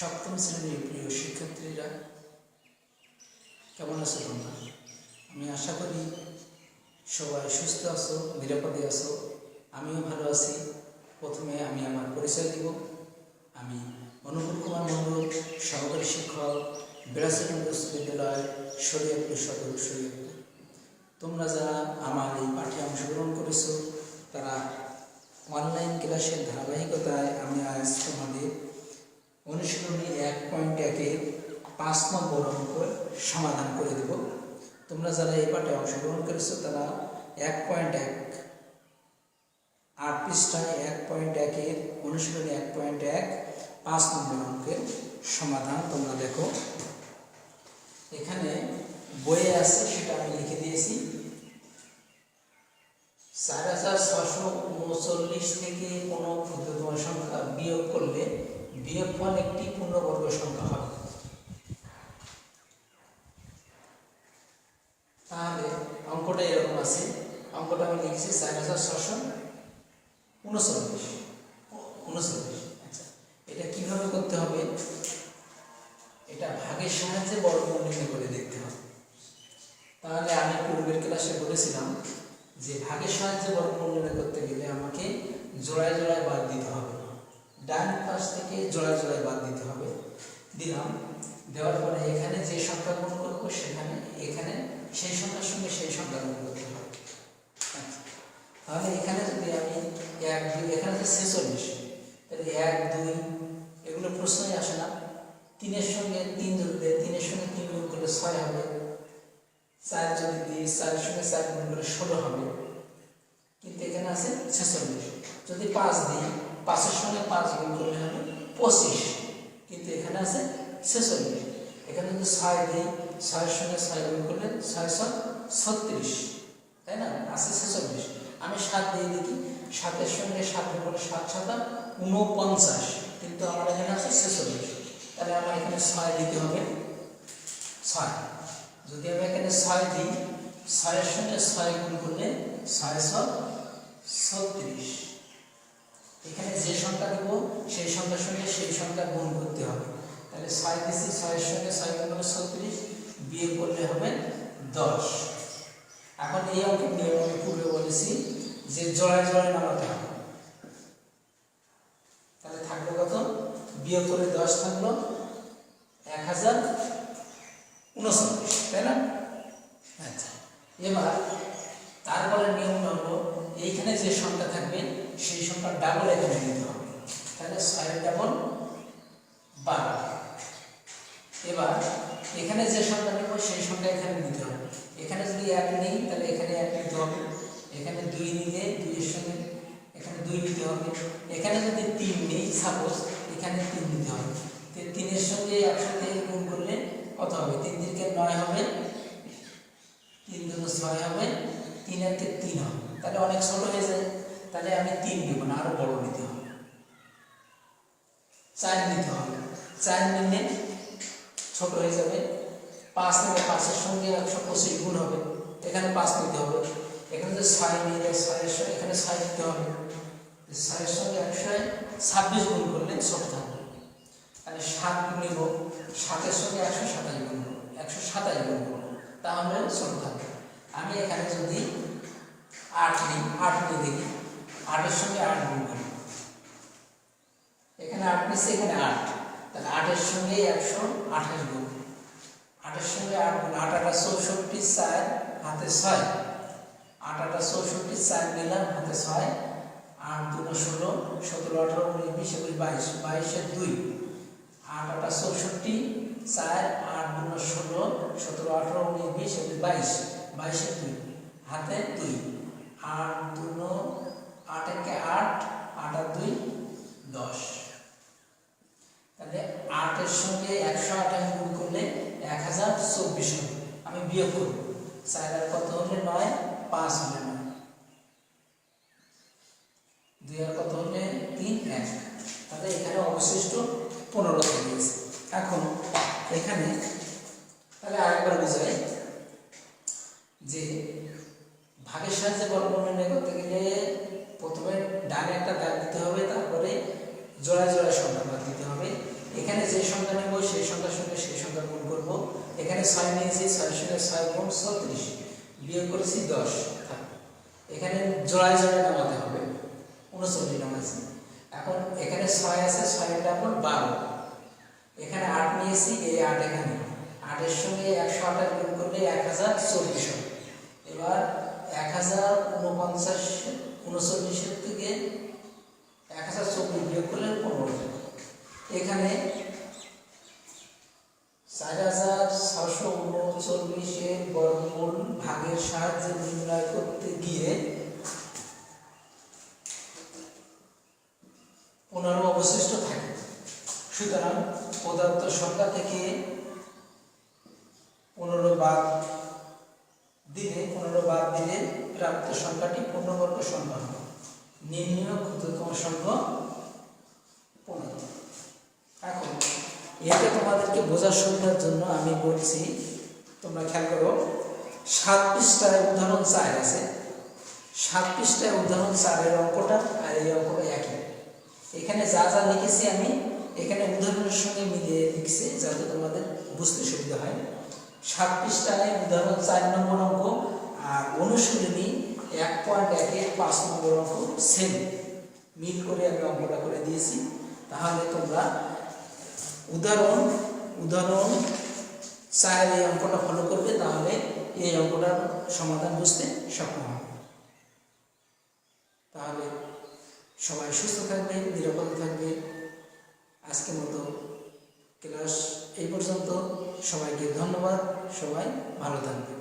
সপ্তম শ্রেণীর প্রিয় শিক্ষার্থীরা কেমন আছো তোমরা? আমি আশা করি সবাই সুস্থ আছো, নিরাপদে আছো। আমিও ভালো আছি। প্রথমে আমি আমার পরিচয় দিব। আমি অনুকূল কুমার মণ্ডল, সহকারী শিক্ষক, বেড়াচন্দ্র উচ্চ বিদ্যালয়, শরীয়তপুর সদর, শরীয়তপুর। তোমরা যারা আমার এই পাঠে অংশগ্রহণ করেছো তারা অনলাইন ক্লাসের ধারাবাহিকতায় আমি আজ তোমাদের অনুশীলনী 1.1-এর 5 নম্বর অঙ্ক সমাধান করে দেব। তোমরা যারা এই পাঠে অংশগ্রহণ করেছো তারা 1.1 8 পৃষ্ঠায় 1.1-এর অনুশীলনী 1.1 5 নম্বর অঙ্কের সমাধান তোমরা দেখো। এখানে বইয়ে আছে, সেটা আমি লিখে দিয়েছি। 4639 থেকে কোনো ক্ষুদ্রতম সংখ্যা বিয়োগ করলে বিয়োগফল একটি পূর্ণবর্গ সংখ্যা হবে। তাহলে অঙ্কটা এরকম আছে। অঙ্কটা আমি লিখছি 4639। আচ্ছা, এটা কিভাবে করতে হবে? এটা ভাগের সাহায্যে বর্গমূল নির্ণয় করে দেখতে হবে। তাহলে আমি পূর্বের ক্লাসে বলেছিলাম যে ভাগের সাহায্যে বর্গমূল নির্ণয় করতে গেলে আমাকে জোড়ায় জোড়ায় বাদ দিতে হবে। ডান পাশ থেকে জোড়ায় জোড়ায় বাদ দিতে হবে। দিলাম, দেওয়ার পরে এখানে যে সংখ্যা গুণ করবো সেখানে এখানে সেই সংখ্যার সঙ্গে সেই সংখ্যা গুণ করতে হবে। তাহলে এখানে যদি আমি 1 2, এখানে তো 46, তাহলে 1 2 এগুলো প্রশ্নই আসে না। 3-এর সঙ্গে 3 ধরলে 3-এর সঙ্গে 3 গুণ করলে 6 হবে। 4 যদি দিই 4-এর সঙ্গে 4 গুণ করলে 16 হবে, কিন্তু এখানে আছে 46। যদি 5 দিই 5-এর সঙ্গে 5 গুণ করলে হবে 25, কিন্তু এখানে আছে 46। এখানে যদি 6 দিই 6-এর সঙ্গে 6 গুণ করলে 636, তাই না? আছে 46। আমি 7 দিয়ে দেখি, 7-এর সঙ্গে 7 গুণ করলে 7 7 49, কিন্তু আমার এখানে আছে 46। তাহলে আমার এখানে 6 দিতে হবে। 6 যদি আমি এখানে 6 দিই 6-এর সঙ্গে 6 গুণ করলে 636। এখানে যে সংখ্যা দেব সেই সংখ্যার সঙ্গে সেই সংখ্যা গুণ করতে হবে। তাহলে 6 দিচ্ছি, 6-এর সঙ্গে 6 গুণ করলে 36, বিয়োগ করলে হবে 10। এখন এই অঙ্কের নিয়ম আমি পূর্বে বলেছি যে জোড়ায় জোড়ায় নামাতে হবে। তাহলে থাকলো কত? বিয়োগ করে 10 থাকলো 1039, তাই না? আচ্ছা, এবার তারপরে নিয়মটা হলো এইখানে যে সংখ্যা থাকবে সেই সংখ্যার ডাবল এখানে দিতে হবে। তাহলে 6-এর ডাবল 12। এবার এখানে যে সংখ্যা নেব সেই সংখ্যা এখানে দিতে হবে। এখানে যদি 1 নেই তাহলে এখানে 1 নিতে হবে। এখানে 2 নিলে 2-এর সঙ্গে এখানে 2 নিতে হবে। এখানে যদি 3 নেই সাপোজ, এখানে 3 নিতে হবে। 3-এর সঙ্গে একসাথে গুণ করলে কত হবে? 3 3 9 হবে, 3 2 6 হবে, 3 1 3 হবে। তাহলে অনেক ছোট হয়ে যায়, তাহলে আমি 3 নিব না, আরো বড় নিতে হবে। 4 নিতে হবে, 4 নিলে ছোট হয়ে যাবে। 5 নিলে 5-এর সঙ্গে 125 গুণ হবে, এখানে 5 নিতে হবে। এখানে যে 6 নিলে 6-এর সঙ্গে এখানে 6 নিতে হবে। 6-এর সঙ্গে 126 গুণ করলে ছোট থাকবে। তাহলে 7 নিব, 7-এর সঙ্গে 127 গুণ করব, 127 গুণ করব, তাহলে ছোট থাকবে। আমি এখানে যদি 8 নিই, 8 নিয়ে দেখি, 8-এর সঙ্গে 8 গুণ করব। এখানে 8 নিচ্ছে, এখানে 8, তাহলে 8-এর সঙ্গে 128 গুণ। 8-এর সঙ্গে 8 গুণ, 8 8 64, 4 হাতে 6, 8 8 64, 4 নিলাম হাতে 6, 8 2 16, 17 18 19 20 22, 22-এর 2, 8 8 64, 4 8 2 16, 17 18 19 20 22, 22-এর 2 হাতে 2, 8 2 8 1 8, 8 আর 2 10। তাহলে 8-এর সঙ্গে 128 গুণ করলে 1024 হবে। আমি বিয়োগ করব, 4 আর কত হলে 9, 5 হলে 9, 2 আর কত হলে 3 1। তাহলে এখানে অবশিষ্ট 15 থেকে গেছে। এখন এখানে তাহলে আরেকবার বুঝাই যে ভাগের সাহায্যে বর্গমূল নির্ণয় করতে গেলে প্রথমে ডানে একটা দাগ দিতে হবে, তারপরে জোড়ায় জোড়ায় সংখ্যা বাদ দিতে হবে। এখানে যে সংখ্যা নেব, সেই সংখ্যার সঙ্গে সেই সংখ্যা গুণ করব। এখানে 6 নিয়েছি, 6 সঙ্গে 6 গুণ 36, বিয়োগ করেছি 10 থাকবে। এখানে জোড়ায় জোড়ায় নামাতে হবে, 39 নামাইছি। এখন এখানে 6 আছে, 6 এর ডাবল 12। এখানে 8 নিয়েছি, এই 8 এখানে, 8 এর সঙ্গে 128 গুণ করলে 1024 হবে। এবার 1049 এর থেকে 1024 বিয়োগ করলে 15। এখানে 4639 এর বর্গমূল ভাগের সাহায্যে নির্ণয় করতে গিয়ে 15 অবশিষ্ট থাকে। সুতরাং প্রদত্ত সংখ্যা থেকে 15 বাদ দিলে প্রাপ্ত সংখ্যাটি পূর্ণবর্গ সংখ্যা হবে। নির্ণয় ক্ষুদ্রতম সংখ্যা 15। এখন এটা তোমাদেরকে বোঝার সুবিধার জন্য আমি বলছি, তোমরা খেয়াল করো। 7 পৃষ্ঠায় উদাহরণ 4 আছে। 7 পৃষ্ঠায় উদাহরণ 4 এর অঙ্কটা আর এই অঙ্কটা একই। এখানে যা যা লিখেছি আমি এখানে উদাহরণের সঙ্গে মিলিয়ে লিখছি যাতে তোমাদের বুঝতে সুবিধা হয়। 7 পৃষ্ঠায় উদাহরণ 4 নম্বর অঙ্ক আর অনুশীলনী 1.1 এর 5 নম্বর অঙ্ক সেম মিল করে আমি অঙ্কটা করে দিয়েছি। তাহলে তোমরা উদাহরণ 4 এই অঙ্কটা ফলো করবে, তাহলে এই অঙ্কটার সমাধান বুঝতে সক্ষম হবে। তাহলে সবাই সুস্থ থাকবে, নিরাপদ থাকবে। আজকের মতো ক্লাস এই পর্যন্ত। সবাইকে ধন্যবাদ, সবাই ভালো থাকবে।